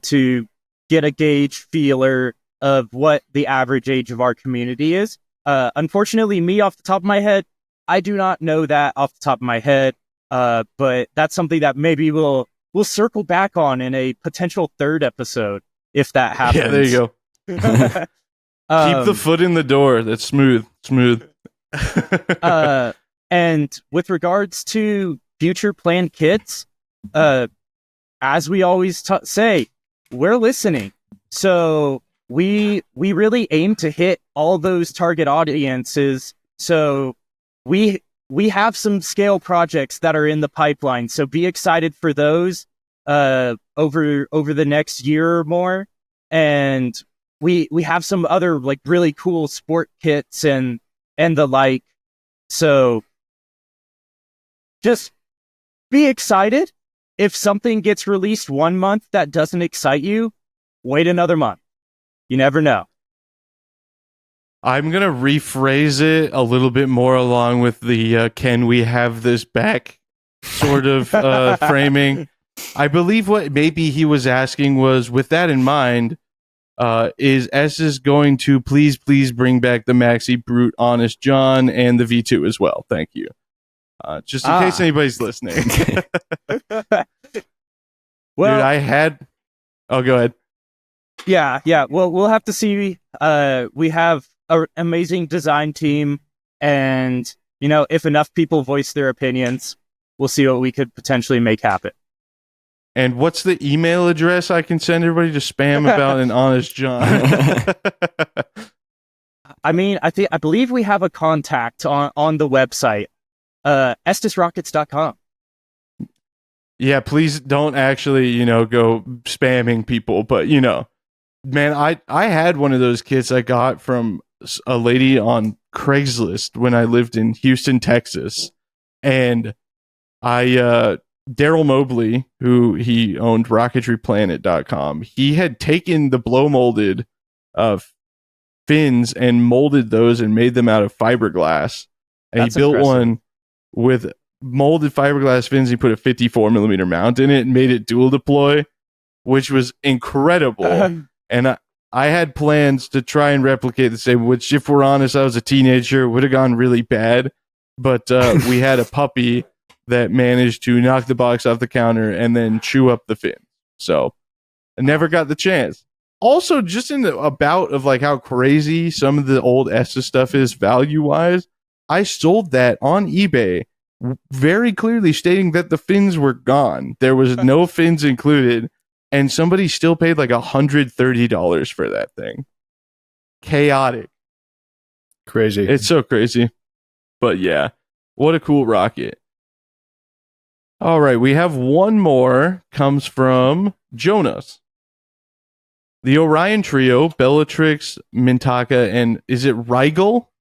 Speaker 4: to get a gauge feeler of what the average age of our community is. Unfortunately, me off the top of my head, I do not know that off the top of my head. But that's something that maybe we'll circle back on in a potential third episode if that happens.
Speaker 1: Yeah, there you go. Keep the foot in the door. That's smooth.
Speaker 4: And with regards to future planned kits, as we always say, we're listening. So we really aim to hit all those target audiences. So we have some scale projects that are in the pipeline. So be excited for those over the next year or more. And we have some other like really cool sport kits and the like. So just be excited. If something gets released 1 month that doesn't excite you, wait another month. You never know.
Speaker 1: I'm going to rephrase it a little bit more along with the can we have this back sort of framing. I believe what maybe he was asking was, with that in mind, is Estes going to please bring back the Maxi Brute Honest John and the V2 as well? Thank you. Just in case anybody's listening.
Speaker 4: Well,
Speaker 1: dude, I had... Oh, go ahead.
Speaker 4: Yeah. Well, we'll have to see. We have an amazing design team, and if enough people voice their opinions, we'll see what we could potentially make happen.
Speaker 1: And what's the email address I can send everybody to spam about an Honest John?
Speaker 4: I mean, I believe we have a contact on the website, estusrockets.com.
Speaker 1: Yeah, please don't actually, go spamming people. But, man, I had one of those kits I got from a lady on Craigslist when I lived in Houston, Texas. And Daryl Mobley, who he owned rocketryplanet.com, he had taken the blow molded fins and molded those and made them out of fiberglass. And
Speaker 4: That's
Speaker 1: he built
Speaker 4: impressive.
Speaker 1: one with molded fiberglass fins. He put a 54 millimeter mount in it and made it dual deploy, which was incredible. And I had plans to try and replicate the same, which, if we're honest, I was a teenager, would have gone really bad. But we had a puppy that managed to knock the box off the counter and then chew up the fin. So I never got the chance. Also, just in the about of like how crazy some of the old Estes stuff is value-wise, I sold that on eBay very clearly stating that the fins were gone. There was no fins included, and somebody still paid like $130 for that thing. Chaotic.
Speaker 2: Crazy.
Speaker 1: It's so crazy. But yeah, what a cool rocket. All right, we have one more. Comes from Jonas. The Orion Trio, Bellatrix, Mintaka, and is it Rigel?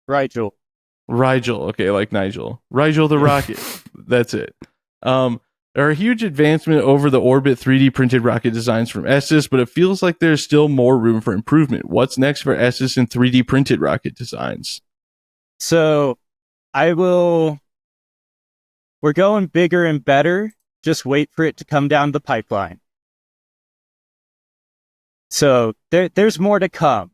Speaker 4: Rigel.
Speaker 1: Okay, like Nigel. Rigel the rocket. That's it. There are a huge advancement over the Orbit 3D printed rocket designs from Estes, but it feels like there's still more room for improvement. What's next for Estes and 3D printed rocket designs?
Speaker 4: So we're going bigger and better. Just wait for it to come down the pipeline. So there's more to come.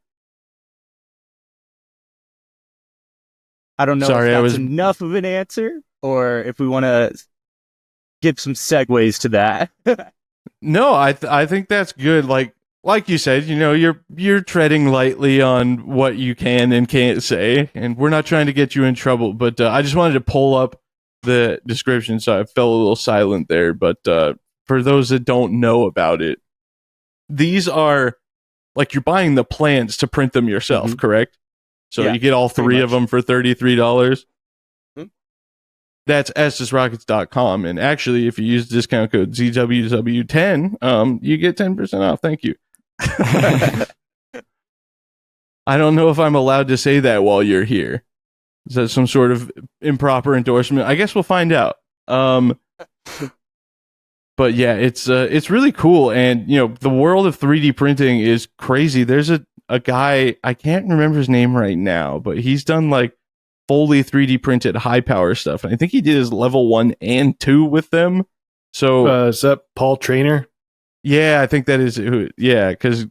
Speaker 4: I don't know if that's enough of an answer, or if we want to give some segues to that.
Speaker 1: No, I think that's good. Like you said, you're treading lightly on what you can and can't say, and we're not trying to get you in trouble. But I just wanted to pull up the description, so I fell a little silent there. But for those that don't know about it, these are like you're buying the plans to print them yourself, correct? So you get all three of them for $33. Mm-hmm. That's estusrockets.com. And actually, if you use the discount code ZWW10, you get 10% off. Thank you. I don't know if I'm allowed to say that while you're here. Is that some sort of improper endorsement? I guess we'll find out. But yeah, it's really cool. And, the world of 3D printing is crazy. There's a guy, I can't remember his name right now, but he's done like fully 3D printed high power stuff. And I think he did his level 1 and 2 with them. So
Speaker 2: is that Paul Trainer?
Speaker 1: Yeah, I think that is who. Yeah, because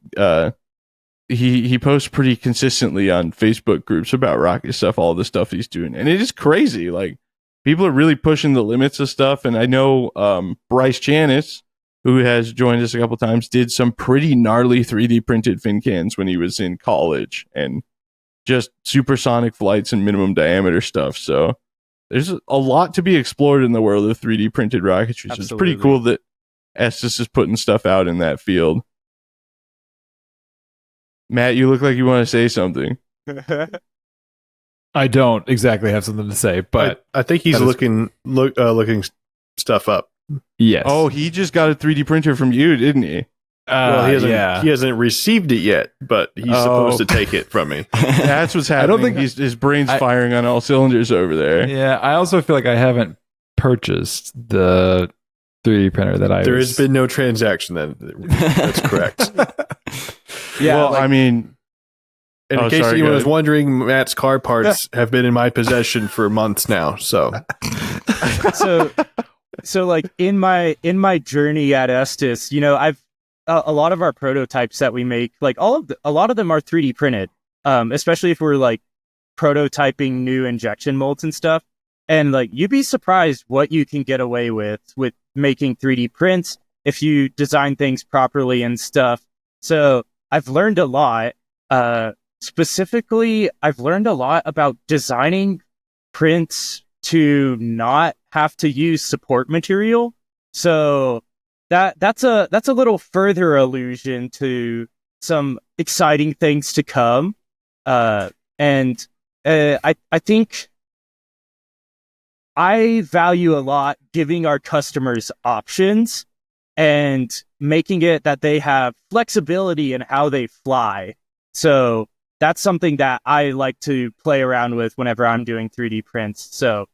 Speaker 1: he posts pretty consistently on Facebook groups about rocket stuff, all the stuff he's doing, and it is crazy. Like, people are really pushing the limits of stuff. And I know Bryce Chanis, who has joined us a couple times, did some pretty gnarly 3D printed fin cans when he was in college, and just supersonic flights and minimum diameter stuff. So there's a lot to be explored in the world of 3D printed rocketry. So it's pretty cool that Estes is putting stuff out in that field. Matt, you look like you want to say something.
Speaker 5: I don't exactly have something to say, but
Speaker 2: I think he's
Speaker 5: that is-
Speaker 2: looking stuff up.
Speaker 5: yes.
Speaker 1: Oh, he just got a 3D printer from you, didn't he?
Speaker 2: Well, he hasn't.
Speaker 5: Yeah.
Speaker 2: He hasn't received it yet, but he's supposed to take it from me.
Speaker 1: That's what's happening.
Speaker 5: don't think-
Speaker 1: his brain's
Speaker 5: I-
Speaker 1: firing on all cylinders over there.
Speaker 5: Yeah, I also feel like I haven't purchased the 3D printer that I
Speaker 2: There
Speaker 5: was...
Speaker 2: has been no transaction. Then that's correct.
Speaker 5: Yeah,
Speaker 1: well,
Speaker 5: like-
Speaker 1: I mean,
Speaker 2: And
Speaker 1: Oh,
Speaker 2: in case
Speaker 1: sorry,
Speaker 2: anyone
Speaker 1: go
Speaker 2: was
Speaker 1: ahead.
Speaker 2: wondering, Matt's car parts have been in my possession for months now. So
Speaker 4: so like in my journey at Estes, I've a lot of our prototypes that we make, like a lot of them are 3D printed, especially if we're like prototyping new injection molds and stuff. And like you'd be surprised what you can get away with making 3D prints if you design things properly and stuff. So I've learned a lot. Specifically, I've learned a lot about designing prints to not have to use support material. So that's a little further allusion to some exciting things to come. I think I value a lot giving our customers options and making it that they have flexibility in how they fly. So that's something that I like to play around with whenever I'm doing 3D prints. So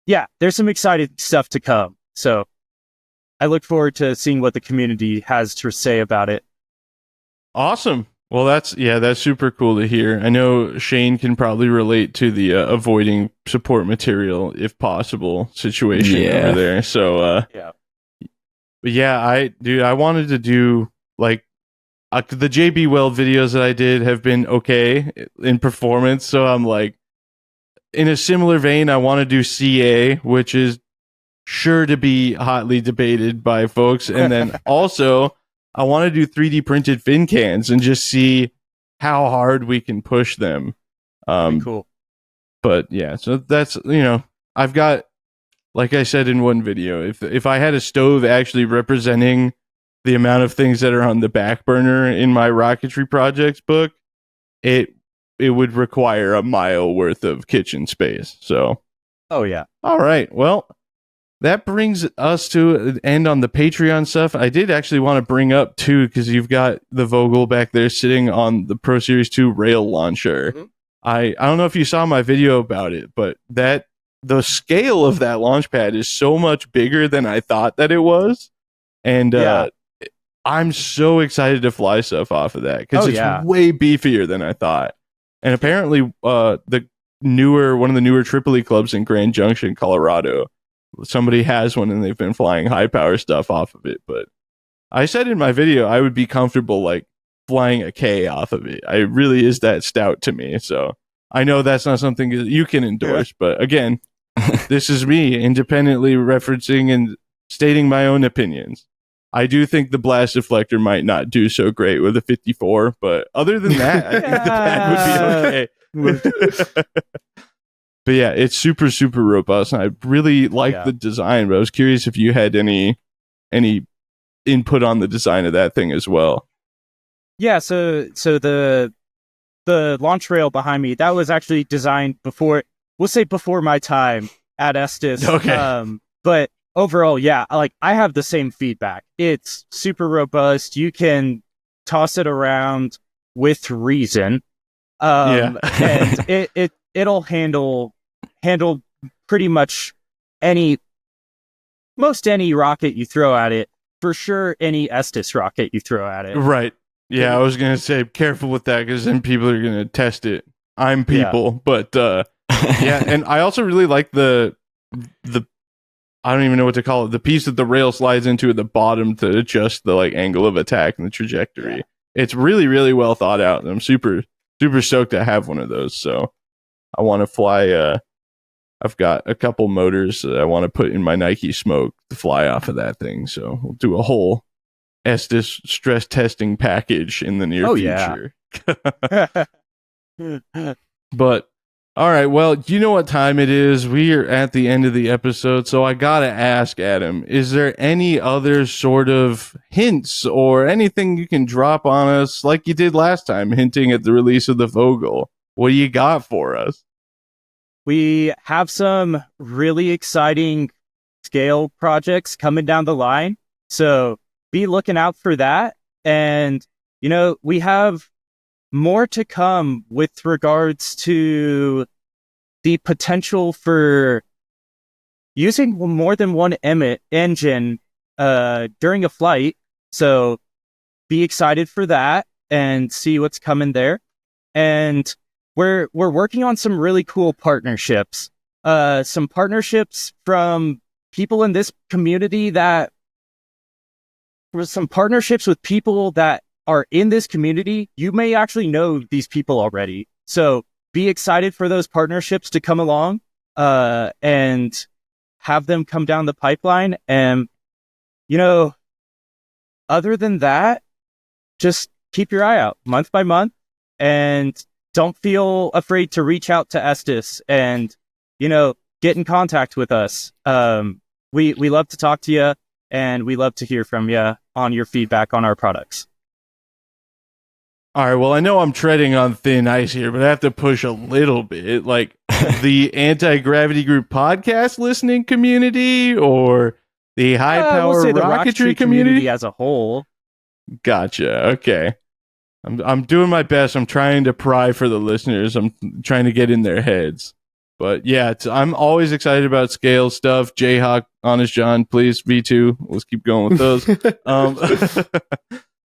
Speaker 4: yeah, there's some exciting stuff to come. So I look forward to seeing what the community has to say about it.
Speaker 1: awesome. Well, that's super cool to hear. I know Shane can probably relate to the avoiding support material if possible situation
Speaker 3: Yeah.
Speaker 1: over there. So,
Speaker 4: Yeah.
Speaker 1: but yeah, I wanted to do like the JB Weld videos that I did have been okay in performance. So I'm like, in a similar vein, I want to do CA, which is sure to be hotly debated by folks. And then also, I want to do 3D printed fin cans and just see how hard we can push them.
Speaker 4: Pretty cool.
Speaker 1: But yeah, so that's, I've got, like I said in one video, if I had a stove actually representing the amount of things that are on the back burner in my rocketry projects book, it would require a mile worth of kitchen space. So,
Speaker 4: Oh yeah.
Speaker 1: all right. Well, that brings us to an end on the Patreon stuff. I did actually want to bring up too, because you've got the Vogel back there sitting on the Pro Series 2 rail launcher.
Speaker 2: Mhm.
Speaker 1: I don't know if you saw my video about it, but the scale of that launch pad is so much bigger than I thought that it was. And
Speaker 4: Yeah.
Speaker 1: I'm so excited to fly stuff off of that because
Speaker 4: Oh,
Speaker 1: it's
Speaker 4: yeah.
Speaker 1: way beefier than I thought. And apparently, one of the newer Tripoli clubs in Grand Junction, Colorado, somebody has one and they've been flying high power stuff off of it. But I said in my video I would be comfortable like flying a K off of it. It really is that stout to me. So I know that's not something that you can endorse, but again, this is me independently referencing and stating my own opinions. I do think the blast deflector might not do so great with a 54, but other than that, I think the pad would be okay. But yeah, it's super, super robust, and I really like the design, but I was curious if you had any input on the design of that thing as well.
Speaker 4: Yeah, so the launch rail behind me, that was actually designed before my time at Estes.
Speaker 1: Okay.
Speaker 4: But overall, yeah, I have the same feedback. It's super robust. You can toss it around with reason. And it'll handle pretty much most any rocket you throw at it. For sure, any Estes rocket you throw at it.
Speaker 1: Right. Yeah, I was gonna say careful with that because then people are gonna test it. I'm people, but yeah, and I also really like the I don't even know what to call it. The piece that the rail slides into at the bottom to adjust the like angle of attack and the trajectory. Yeah. It's really, really well thought out. And I'm super, super stoked to have one of those. So I want to fly. I've got a couple motors that I want to put in my Nike Smoke to fly off of that thing. So we'll do a whole Estes stress testing package in the near future.
Speaker 4: Yeah.
Speaker 1: But All right, well, you know what time it is. We are at the end of the episode, so I gotta ask, Adam, is there any other sort of hints or anything you can drop on us like you did last time, hinting at the release of the Vogel? What do you got for us?
Speaker 4: We have some really exciting scale projects coming down the line, so be looking out for that. And, we have more to come with regards to the potential for using more than one engine during a flight. So be excited for that and see what's coming there. And we're working on some really cool partnerships. Some partnerships from people in this community some partnerships with people that are in this community. You may actually know these people already. So be excited for those partnerships to come along and have them come down the pipeline. And, other than that, just keep your eye out month by month and don't feel afraid to reach out to Estes and, get in contact with us. We love to talk to you and we love to hear from you on your feedback on our products.
Speaker 1: All right, well, I know I'm treading on thin ice here, but I have to push a little bit. Like the Anti-Gravity Group podcast listening community or the high power
Speaker 4: we'll say
Speaker 1: rocketry community
Speaker 4: as a whole.
Speaker 1: Gotcha. Okay. I'm doing my best. I'm trying to pry for the listeners. I'm trying to get in their heads. But yeah, I'm always excited about scale stuff. Jayhawk, Honest John, please, V2. Let's keep going with those.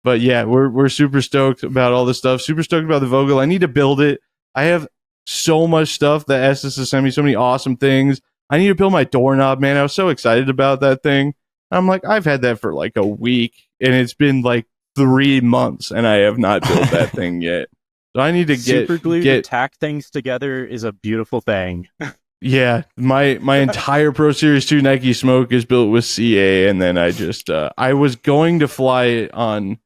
Speaker 1: But yeah, we're super stoked about all this stuff. Super stoked about the Vogel. I need to build it. I have so much stuff that Estes has sent me, so many awesome things. I need to build my doorknob, man. I was so excited about that thing. I'm like, I've had that for like a week, and it's been like 3 months, and I have not built that thing yet. So I need to
Speaker 4: Super glue to tack things together is a beautiful thing.
Speaker 1: Yeah, my entire Pro Series 2 Nike Smoke is built with CA, and then I just I was going to fly it on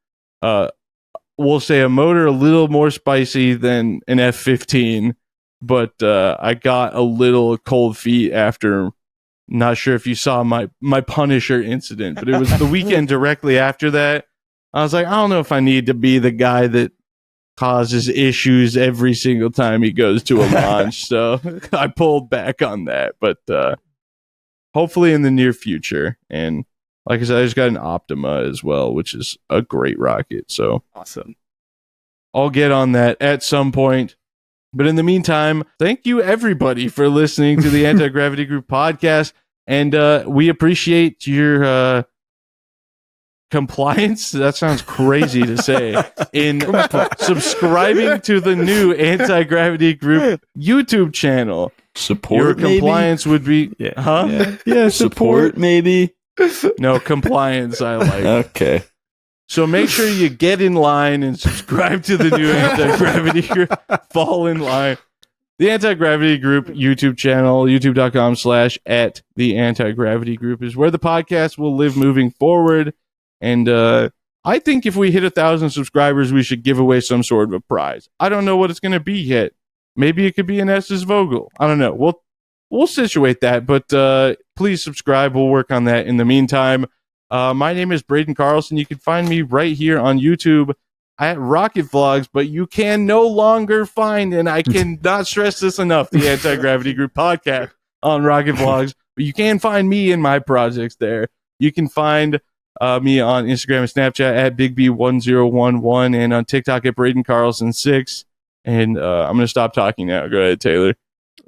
Speaker 1: we'll say a motor a little more spicy than an F-15, but I got a little cold feet after. Not sure if you saw my Punisher incident, but it was the weekend directly after that. I was like, I don't know if I need to be the guy that causes issues every single time he goes to a launch. So I pulled back on that, but hopefully in the near future. And like I said, I just got an Optima as well, which is a great rocket. So
Speaker 4: awesome.
Speaker 1: I'll get on that at some point. But in the meantime, thank you everybody for listening to the Anti-Gravity Group podcast. And we appreciate your compliance. That sounds crazy to say. In subscribing to the new Anti-Gravity Group YouTube channel.
Speaker 3: Support,
Speaker 1: your compliance would be
Speaker 3: support maybe.
Speaker 1: No, compliance I like.
Speaker 3: Okay.
Speaker 1: So make sure you get in line and subscribe to the new Anti-Gravity Group. Fall in line. The Anti-Gravity Group YouTube channel, youtube.com/at the Anti-Gravity Group is where the podcast will live moving forward. And I think if we hit 1,000 subscribers, we should give away some sort of a prize. I don't know what it's going to be yet. Maybe it could be an Estes Vogel. I don't know. We'll situate that, but please subscribe. We'll work on that in the meantime. My name is Braden Carlson. You can find me right here on YouTube at Rocket Vlogs, but you can no longer find, and I cannot stress this enough, the Anti-Gravity Group podcast on Rocket Vlogs, but you can find me and my projects there. You can find me on Instagram and Snapchat at BigB1011 and on TikTok at Braden Carlson6. And I'm going to stop talking now. Go ahead, Taylor.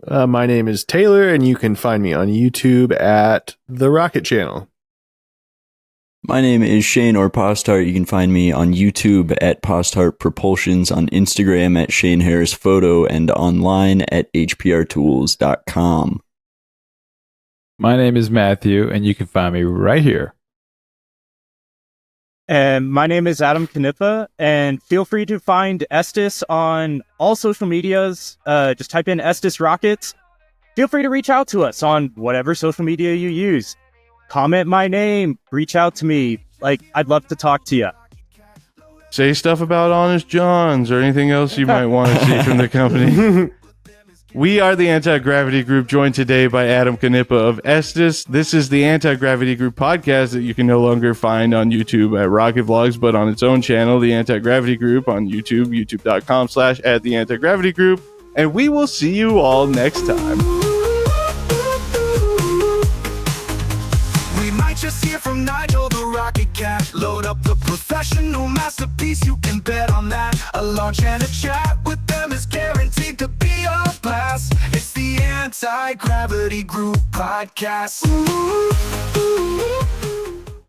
Speaker 2: My name is Taylor, and you can find me on YouTube at The Rocket Channel.
Speaker 3: My name is Shane or Posthart. You can find me on YouTube at Posthart Propulsions, on Instagram at Shane Harris Photo, and online at hprtools.com.
Speaker 5: My name is Matthew, and you can find me right here.
Speaker 4: And my name is Adam Knippa, and feel free to find Estes on all social medias. Just type in Estes Rockets. Feel free to reach out to us on whatever social media you use. Comment my name, reach out to me. I'd love to talk to you.
Speaker 1: Say stuff about Honest Johns or anything else you might want to see from the company. We are the Anti-Gravity Group, joined today by Adam Canepa of Estes. This is the Anti-Gravity Group podcast that you can no longer find on YouTube at Rocket Vlogs, but on its own channel, the Anti-Gravity Group on YouTube, youtube.com/@the-Anti-Gravity-Group. And we will see you all next time.
Speaker 6: We might just hear from Nigel the Rocket Cat. Load up the professional masterpiece, you can bet on that. A launch and a chat with them is guaranteed to be a blast. It's the Anti-Gravity Group podcast. Ooh.